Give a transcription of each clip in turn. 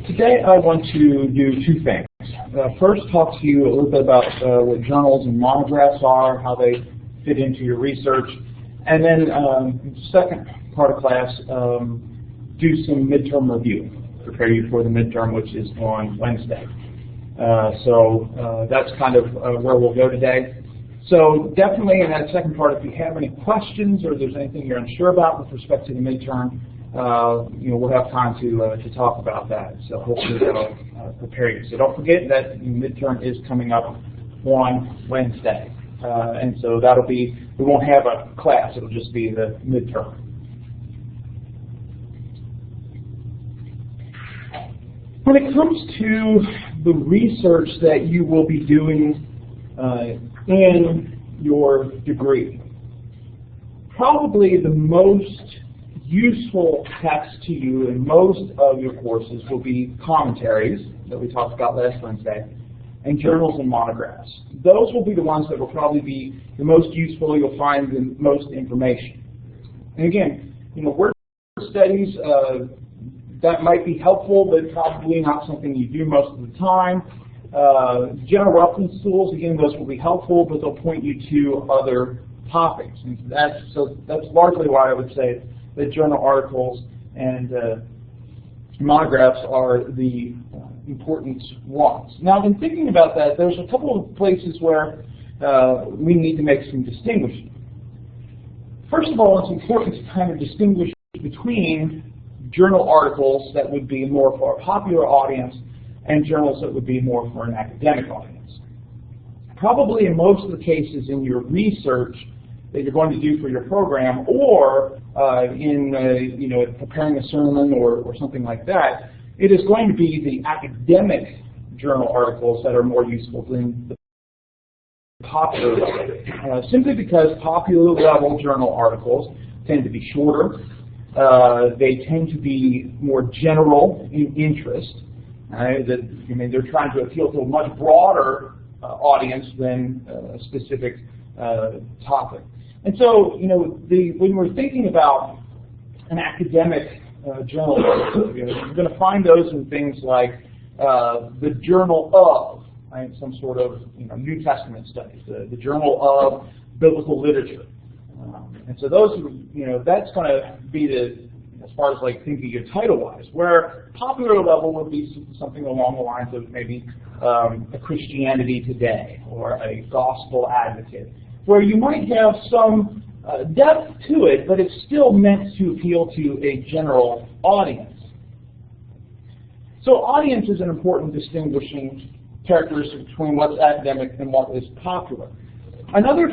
Today I want to do two things. First, talk to you a little bit about what journals and monographs are, how they fit into your research, and then second part of class, do some midterm review, prepare you for the midterm, which is on Wednesday. So that's kind of where we'll go today. So definitely in that second part, if you have any questions or there's anything you're unsure about with respect to the midterm, we'll have time to talk about that. So hopefully that'll prepare you. So don't forget that the midterm is coming up on Wednesday. And so that'll be, we won't have a class, it'll just be the midterm. When it comes to the research that you will be doing in your degree, probably the most useful text to you in most of your courses will be commentaries that we talked about last Wednesday, and journals and monographs. Those will be the ones that will probably be the most useful. You'll find the most information. And again, word studies, that might be helpful, but probably not something you do most of the time. General reference tools, again, those will be helpful, but they'll point you to other topics. And that's largely why I would say that journal articles and monographs are the important ones. Now, in thinking about that, there's a couple of places where we need to make some distinguishing. First of all, it's important to kind of distinguish between journal articles that would be more for a popular audience and journals that would be more for an academic audience. Probably in most of the cases in your research that you're going to do for your program, or in preparing a sermon or something like that, it is going to be the academic journal articles that are more useful than the popular level. Simply because popular level journal articles tend to be shorter. They tend to be more general in interest. They're trying to appeal to a much broader audience than a specific topic. And so, when we're thinking about an academic journal article, you're going to find those in things like the Journal of, right, some sort of New Testament studies, the Journal of Biblical Literature. And so those, that's going to be as far as like thinking your title-wise, where popular level would be something along the lines of maybe a Christianity Today or a Gospel Advocate, where you might have some depth to it, but it's still meant to appeal to a general audience. So audience is an important distinguishing characteristic between what's academic and what is popular. Another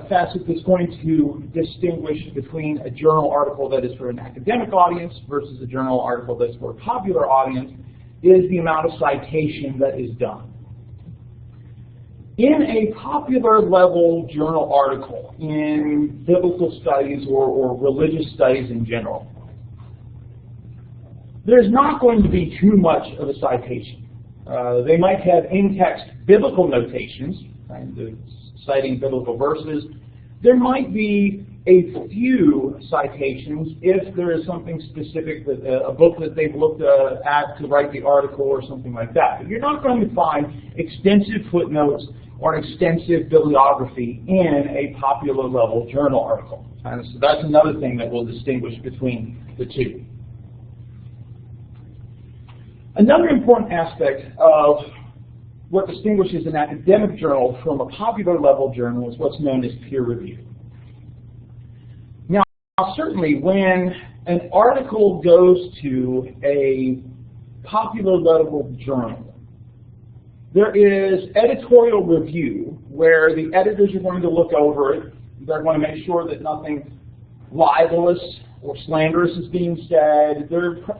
facet that's going to distinguish between a journal article that is for an academic audience versus a journal article that's for a popular audience is the amount of citation that is done. In a popular level journal article, in biblical studies or religious studies in general, there's not going to be too much of a citation. They might have in-text biblical notations, right, citing biblical verses. There might be a few citations if there is something specific, that a book that they've looked at to write the article or something like that. But you're not going to find extensive footnotes or an extensive bibliography in a popular level journal article. And so that's another thing that will distinguish between the two. Another important aspect of what distinguishes an academic journal from a popular level journal is what's known as peer review. Now, certainly when an article goes to a popular level journal, there is editorial review where the editors are going to look over it. They're going to make sure that nothing libelous or slanderous is being said.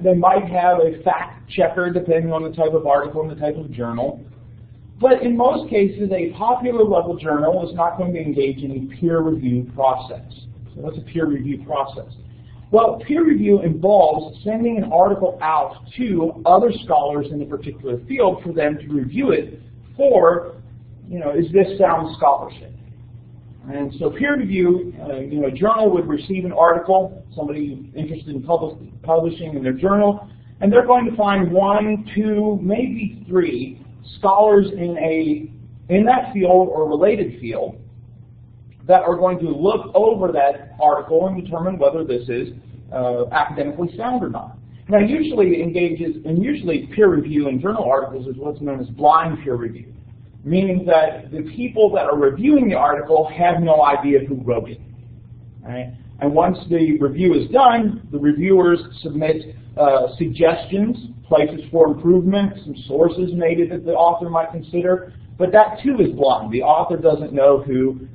They might have a fact checker depending on the type of article and the type of journal. But in most cases, a popular level journal is not going to engage in a peer review process. So what's a peer review process? Well, peer review involves sending an article out to other scholars in a particular field for them to review it for, is this sound scholarship? And so peer review, a journal would receive an article, somebody interested in publishing in their journal, and they're going to find 1, 2, maybe 3 scholars in that field or related field that are going to look over that article and determine whether this is academically sound or not. Now, usually peer review in journal articles is what's known as blind peer review, meaning that the people that are reviewing the article have no idea who wrote it. Right? And once the review is done, the reviewers submit suggestions, places for improvement, some sources maybe that the author might consider, but that too is blind. The author doesn't know who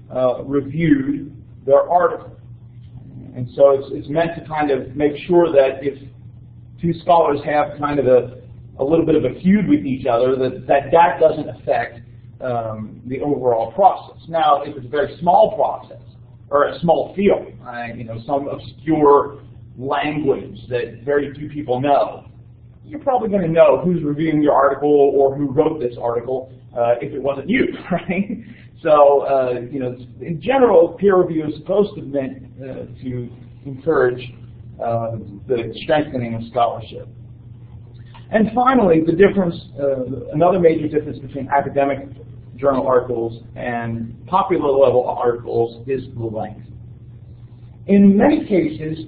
reviewed their article. And so it's meant to kind of make sure that if two scholars have kind of a little bit of a feud with each other, that doesn't affect the overall process. Now, if it's a very small process, or a small field, some obscure language that very few people know, you're probably going to know who's reviewing your article or who wrote this article if it wasn't you, right? So, in general, peer review is supposed to be meant to encourage the strengthening of scholarship. And finally, the difference, another major difference between academic journal articles and popular level articles is the length. In many cases,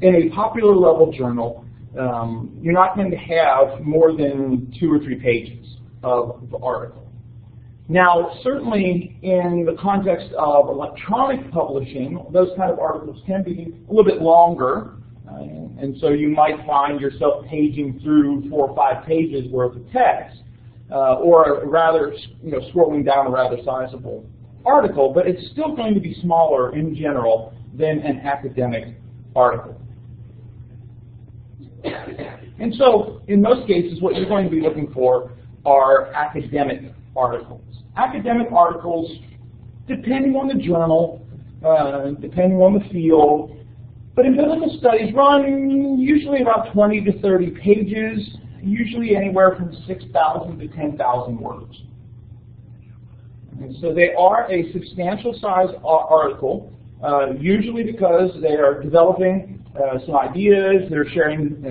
in a popular level journal, you're not going to have more than 2 or 3 pages of the article. Now, certainly in the context of electronic publishing, those kind of articles can be a little bit longer, and so you might find yourself paging through 4 or 5 pages worth of text, or rather, scrolling down a rather sizable article, but it's still going to be smaller in general than an academic article. And so, in most cases, what you're going to be looking for are academic articles. Academic articles, depending on the journal, depending on the field, but in biblical studies run usually about 20 to 30 pages, usually anywhere from 6,000 to 10,000 words. And so they are a substantial size article, usually because they are developing some ideas, they're sharing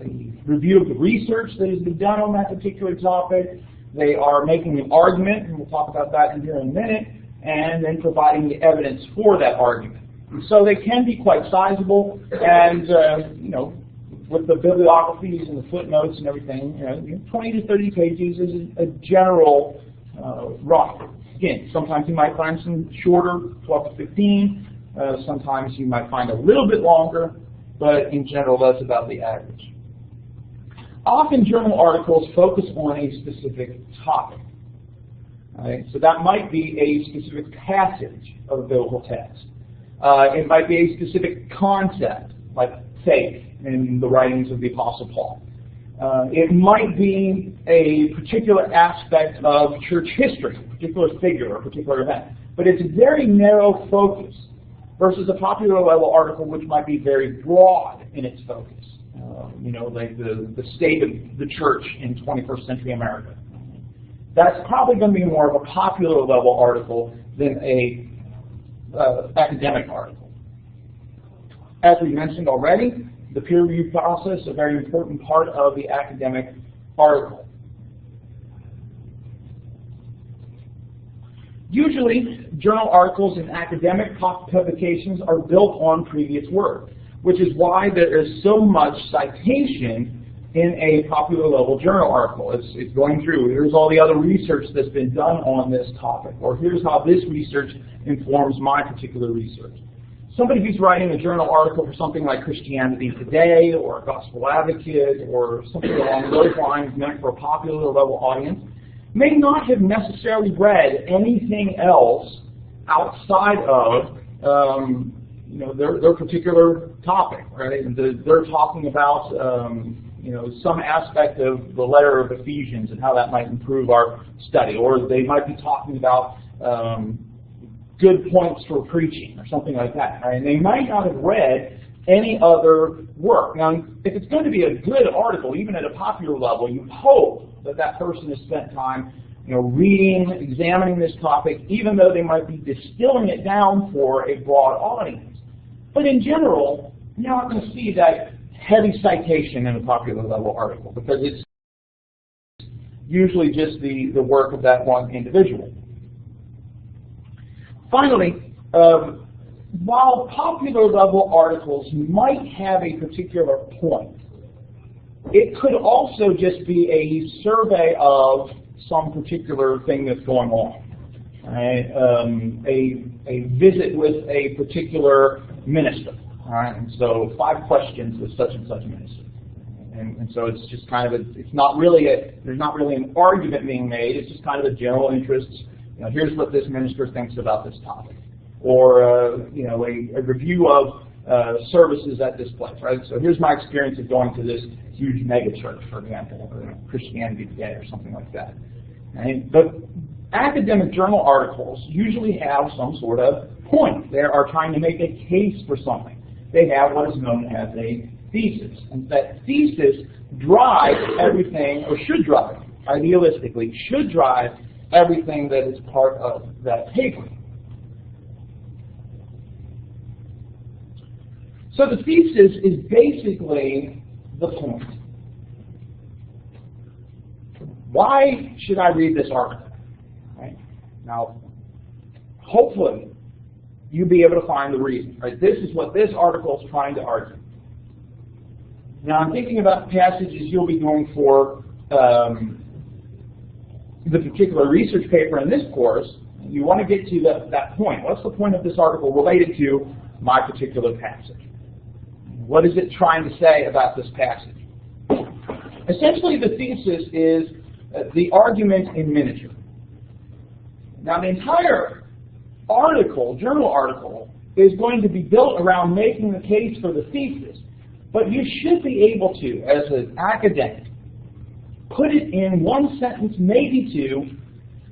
a review of the research that has been done on that particular topic, they are making an argument, and we'll talk about that in here in a minute, and then providing the evidence for that argument. And so they can be quite sizable, and with the bibliographies and the footnotes and everything, 20 to 30 pages is a general run. Again, sometimes you might find some shorter, 12 to 15. Sometimes you might find a little bit longer, but in general, that's about the average. Often journal articles focus on a specific topic. Right? So that might be a specific passage of a biblical text. It might be a specific concept, like faith in the writings of the Apostle Paul. It might be a particular aspect of church history, a particular figure or a particular event. But it's a very narrow focus versus a popular level article which might be very broad in its focus. Like the state of the church in 21st century America. That's probably going to be more of a popular level article than a academic article. As we mentioned already, the peer review process is a very important part of the academic article. Usually, journal articles in academic publications are built on previous work, which is why there is so much citation in a popular level journal article. It's going through, here's all the other research that's been done on this topic, or here's how this research informs my particular research. Somebody who's writing a journal article for something like Christianity Today, or Gospel Advocate, or something along those lines meant for a popular level audience, may not have necessarily read anything else outside of their particular topic, right? They're talking about some aspect of the letter of Ephesians and how that might improve our study, or they might be talking about good points for preaching or something like that. Right? And they might not have read any other work. Now, if it's going to be a good article, even at a popular level, you hope that that person has spent time reading, examining this topic, even though they might be distilling it down for a broad audience. But in general, you're not going to see that heavy citation in a popular level article, because it's usually just the work of that one individual. Finally, while popular level articles might have a particular point, it could also just be a survey of some particular thing that's going on. Right? A visit with a particular minister. All right? And so 5 questions with such and such a minister. And so it's just kind of there's not really an argument being made. It's just kind of a general interest. Here's what this minister thinks about this topic, or a review of services at this place. Right. So here's my experience of going to this huge mega church, for example, or Christianity Today, or something like that. Right? But academic journal articles usually have some sort of point. They are trying to make a case for something. They have what is known as a thesis, and that thesis drives everything, or should drive, idealistically, should drive everything that is part of that paper. So the thesis is basically the point. Why should I read this article? Right? Now, hopefully, you'll be able to find the reason. Right? This is what this article is trying to argue. Now, I'm thinking about the passages you'll be doing for the particular research paper in this course. You want to get to that point. What's the point of this article related to my particular passage? What is it trying to say about this passage? Essentially, the thesis is the argument in miniature. Now, the entire article, journal article, is going to be built around making the case for the thesis. But you should be able to, as an academic, put it in one sentence, maybe two,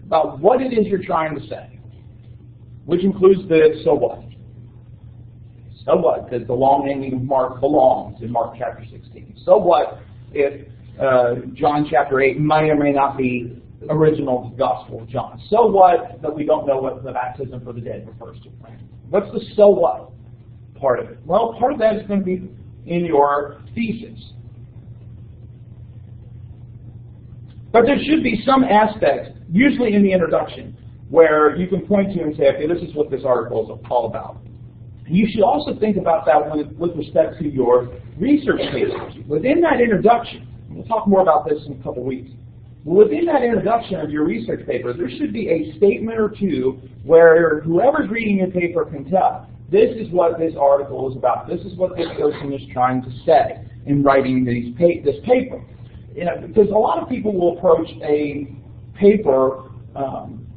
about what it is you're trying to say, which includes the so what. So what that the long ending of Mark belongs in Mark chapter 16? So what if John chapter 8 may or may not be original to the Gospel of John? So what that we don't know what the baptism for the dead refers to? Right? What's the so what part of it? Well, part of that is going to be in your thesis. But there should be some aspect, usually in the introduction, where you can point to and say, okay, this is what this article is all about. You should also think about that with respect to your research papers. Within that introduction, we'll talk more about this in a couple weeks, within that introduction of your research paper, there should be a statement or two where whoever's reading your paper can tell, this is what this article is about. This is what this person is trying to say in writing this paper. Because a lot of people will approach a paper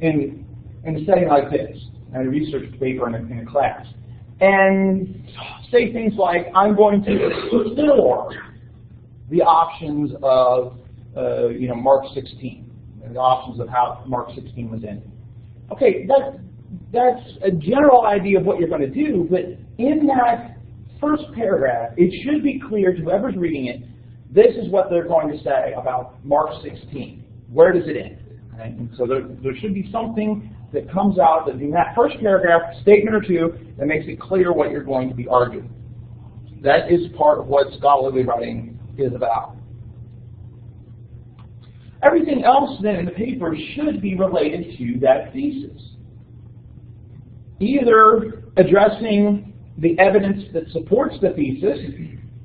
in a setting like this, a research paper in a class, and say things like, I'm going to explore the options of Mark 16, the options of how Mark 16 was ended. Okay, that's a general idea of what you're going to do, but in that first paragraph, it should be clear to whoever's reading it, this is what they're going to say about Mark 16. Where does it end? Right? And so there should be something that comes out that in that first paragraph, statement or two, that makes it clear what you're going to be arguing. That is part of what scholarly writing is about. Everything else then in the paper should be related to that thesis. Either addressing the evidence that supports the thesis,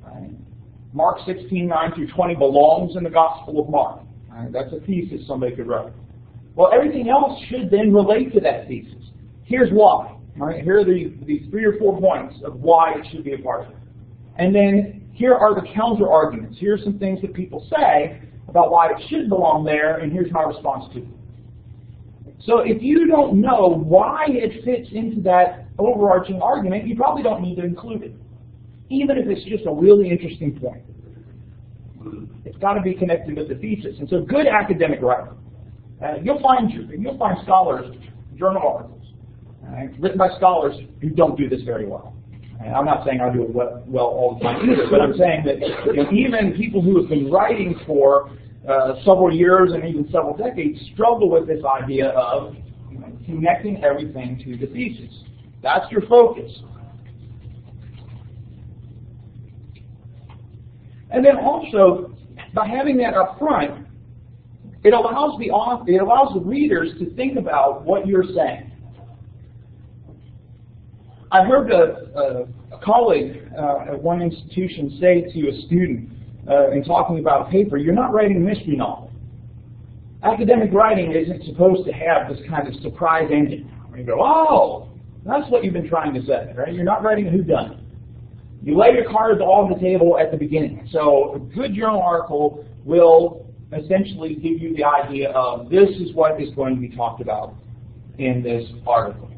right? Mark 16, 9 through 20 belongs in the Gospel of Mark. Right? That's a thesis somebody could write. Well, everything else should then relate to that thesis. Here's why. Right? Here are these 3 or 4 points of why it should be a part of it. And then here are the counter arguments. Here are some things that people say about why it should belong there, and here's my response to it. So if you don't know why it fits into that overarching argument, you probably don't need to include it, even if it's just a really interesting point. It's got to be connected with the thesis. And so good academic writing. You'll find scholars, journal articles, written by scholars who don't do this very well. And I'm not saying I do it well all the time either, but I'm saying that even people who have been writing for several years and even several decades struggle with this idea of connecting everything to the thesis. That's your focus. And then also, by having that up front, it allows the readers to think about what you're saying. I heard a colleague at one institution say to a student in talking about a paper, "You're not writing a mystery novel. Academic writing isn't supposed to have this kind of surprise ending where you go, oh, that's what you've been trying to say, right? You're not writing a whodunit. You lay your cards all on the table at the beginning. So a good journal article will essentially give you the idea of this is what is going to be talked about in this article."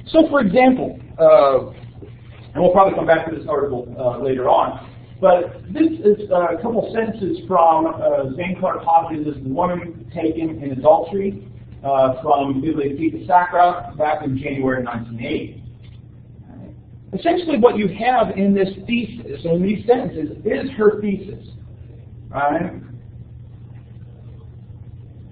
So for example, and we'll probably come back to this article later on, but this is a couple sentences from Zane Clark Hodges' The Woman Taken in Adultery from Bibliotheca Sacra back in January 1980. Essentially what you have in this thesis, in these sentences, is her thesis. Right?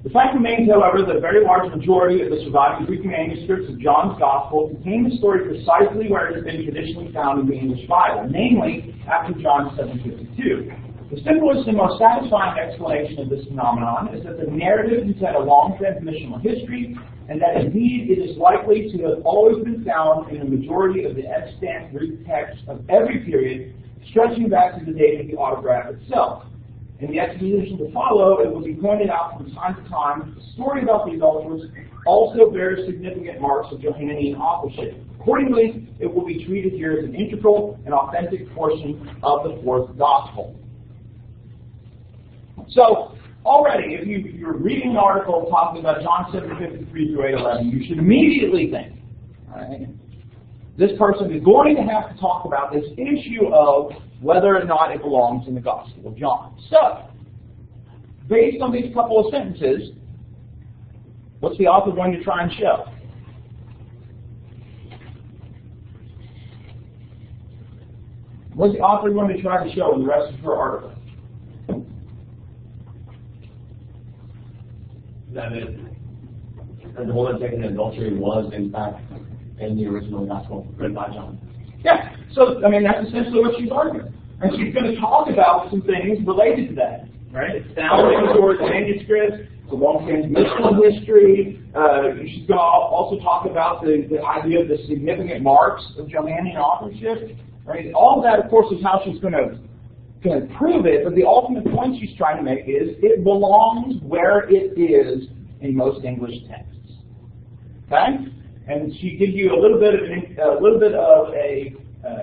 The fact remains, however, that a very large majority of the surviving Greek manuscripts of John's Gospel contain the story precisely where it has been traditionally found in the English Bible, namely after John 7:52. The simplest and most satisfying explanation of this phenomenon is that the narrative has had a long transmissional history, and that indeed it is likely to have always been found in the majority of the extant Greek texts of every period, stretching back to the date of the autograph itself. In the exposition to follow, it will be pointed out from time to time that the story about the adulterers also bears significant marks of Johannine authorship. Accordingly, it will be treated here as an integral and authentic portion of the fourth gospel. So, already, if you're reading an article talking about John 7:53 through 8:11, you should immediately think, right, this person is going to have to talk about this issue of whether or not it belongs in the Gospel of John. So, based on these couple of sentences, what's the author going to try and show? What's the author going to try to show in the rest of her article? That the woman taken in adultery was, in fact, in the original Gospel written by John. Yeah, so, I mean, that's essentially what she's arguing. And she's going to talk about some things related to that, right? It's found in the manuscripts, the long transmissional history. She's going to also talk about the idea of the significant marks of Johannine authorship, right? All of that, of course, is how she's going to prove it, but the ultimate point she's trying to make is it belongs where it is in most English texts. Okay? And she gives you a little bit of a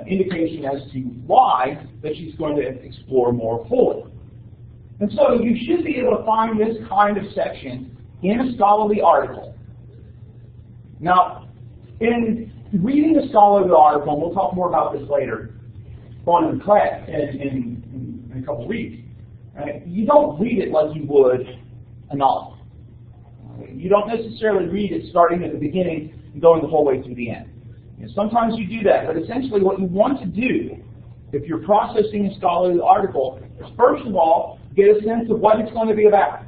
indication as to why that she's going to explore more fully. And so you should be able to find this kind of section in a scholarly article. Now, in reading a scholarly article, and we'll talk more about this later on in class in a couple of weeks, right? You don't read it like you would a novel. You don't necessarily read it starting at the beginning and going the whole way through the end. Sometimes you do that, but essentially what you want to do if you're processing a scholarly article is, first of all, get a sense of what it's going to be about.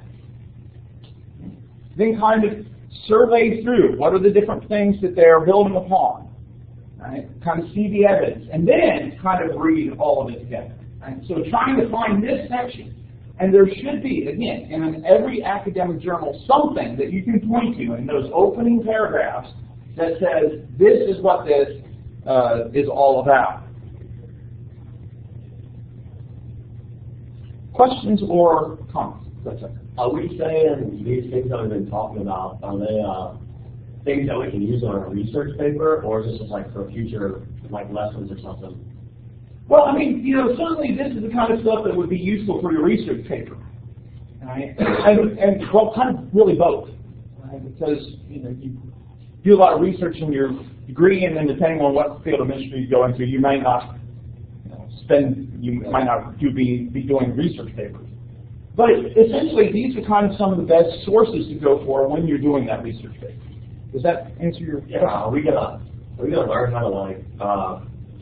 Then kind of survey through what are the different things that they're building upon. Right? Kind of see the evidence, and then kind of read all of it together. Right? So trying to find this section, and there should be, again, in every academic journal, something that you can point to in those opening paragraphs that says, this is what this is all about. Questions or comments? Are we saying these things that we've been talking about, are they things that we can use on a research paper, or is this just like for future lessons or something? Well, I mean, certainly this is the kind of stuff that would be useful for your research paper. Right? And well, kind of really both. Right? Because, you do a lot of research in your degree, and then depending on what field of ministry you go into, you might not be doing research papers. But essentially, these are kind of some of the best sources to go for when you're doing that research paper. Does that answer your question? Are we gonna learn how to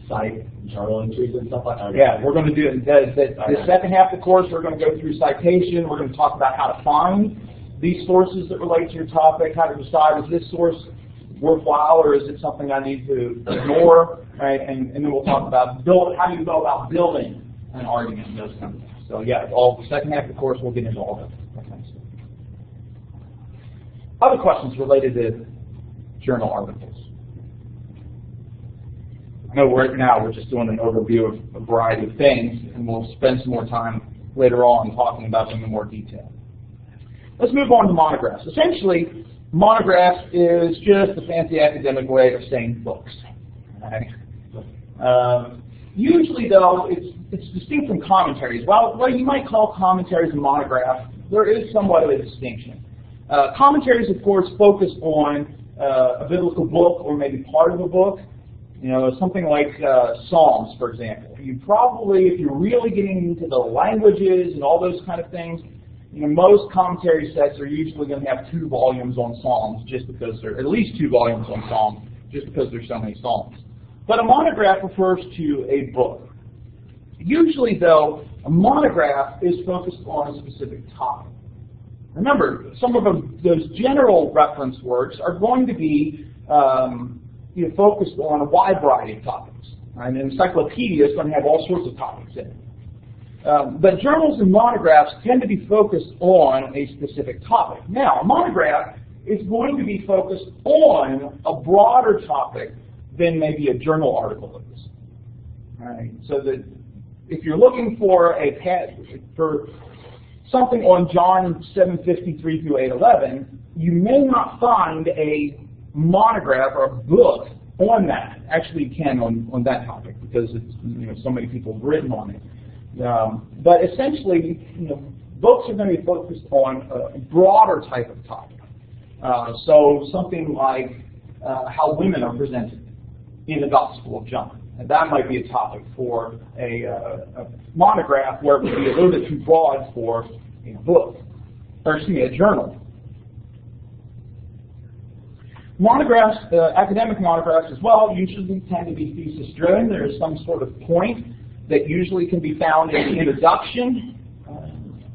cite journal entries and stuff like that? Yeah, we're going to do it. The second half of the course, we're going to go through citation. We're going to talk about how to find these sources that relate to your topic, how to decide is this source worthwhile, or is it something I need to ignore, right? And then we'll talk about how do you go about building an argument and those kinds of things. So yeah, all the second half of the course we'll get into all that kind of stuff. Other questions related to journal articles? I know right now we're just doing an overview of a variety of things, and we'll spend some more time later on talking about them in more detail. Let's move on to monographs. Essentially, monographs is just a fancy academic way of saying books. Right? Usually, though, it's distinct from commentaries. While you might call commentaries a monograph, there is somewhat of a distinction. Commentaries, of course, focus on a biblical book or maybe part of a book. You know, something like Psalms, for example. You probably, if you're really getting into the languages and all those kind of things, you know, most commentary sets are usually going to have 2 volumes on Psalms, just because there, at least 2 volumes on Psalms, just because there's so many Psalms. But a monograph refers to a book. Usually, though, a monograph is focused on a specific topic. Remember, some of those general reference works are going to be focused on a wide variety of topics. Right? An encyclopedia is going to have all sorts of topics in it. But journals and monographs tend to be focused on a specific topic. Now, a monograph is going to be focused on a broader topic than maybe a journal article is. All right? So that if you're looking for something on John 7:53 through 8:11, you may not find a monograph or a book on that. Actually, you can on that topic because it's so many people have written on it. But essentially, books are going to be focused on a broader type of topic. So something like how women are presented in the Gospel of John. And that might be a topic for a monograph where it would be a little bit too broad for a book, or a journal. Monographs, academic monographs as well, usually tend to be thesis driven. There is some sort of point that usually can be found in the introduction.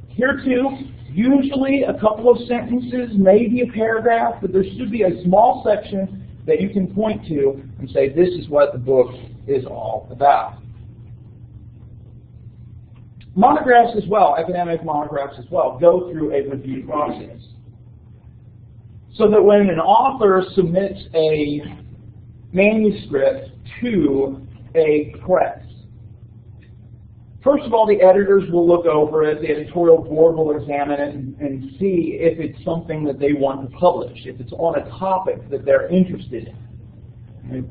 Here too, usually a couple of sentences, maybe a paragraph, but there should be a small section that you can point to and say, this is what the book is all about. Monographs as well, academic monographs as well, go through a review process. So that when an author submits a manuscript to a press, first of all, the editors will look over it, the editorial board will examine it and see if it's something that they want to publish, if it's on a topic that they're interested in.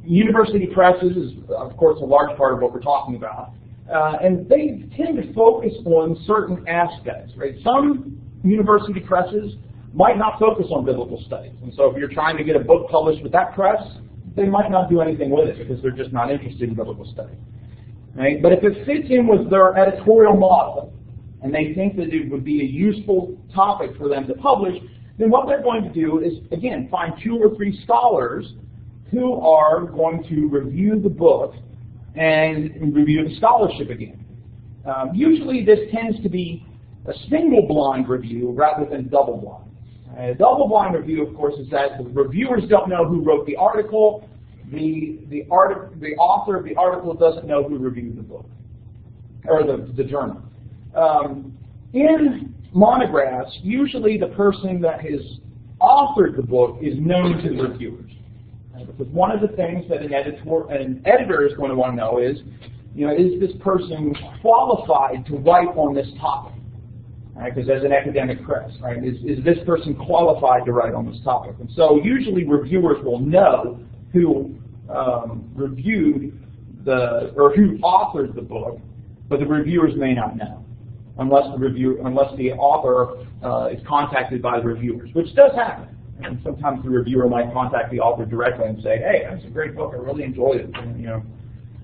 University presses is, of course, a large part of what we're talking about. And they tend to focus on certain aspects. Right? Some university presses might not focus on biblical studies. And so if you're trying to get a book published with that press, they might not do anything with it because they're just not interested in biblical study. Right? But if it fits in with their editorial model and they think that it would be a useful topic for them to publish, then what they're going to do is, again, find 2 or 3 scholars who are going to review the book and review the scholarship again. Usually this tends to be a single blind review rather than double blind. A double blind review, of course, is that the reviewers don't know who wrote the article, the author of the article doesn't know who reviewed the book, or the journal. In monographs, usually the person that has authored the book is known to the reviewers. Because one of the things that an editor is going to want to know is this person qualified to write on this topic? Because as an academic press, right, is this person qualified to write on this topic? And so usually reviewers will know who reviewed or who authored the book, but the reviewers may not know unless the author is contacted by the reviewers, which does happen. And sometimes the reviewer might contact the author directly and say, "Hey, that's a great book. I really enjoyed it."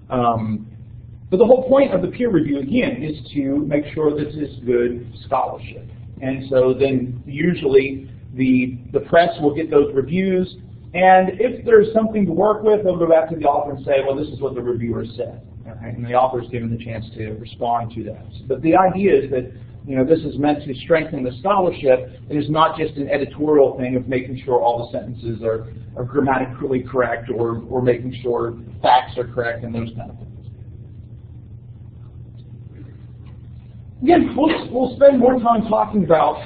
But the whole point of the peer review, again, is to make sure this is good scholarship. And so then usually the press will get those reviews, and if there's something to work with, they'll go back to the author and say, well, this is what the reviewer said. Okay? And the author is given the chance to respond to that. But the idea is that This is meant to strengthen the scholarship. It is not just an editorial thing of making sure all the sentences are grammatically correct or making sure facts are correct and those kind of things. Again, we'll spend more time talking about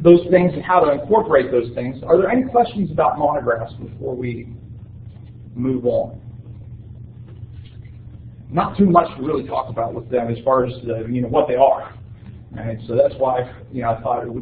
those things and how to incorporate those things. Are there any questions about monographs before we move on? Not too much to really talk about with them as far as what they are. Right? So that's why I thought it would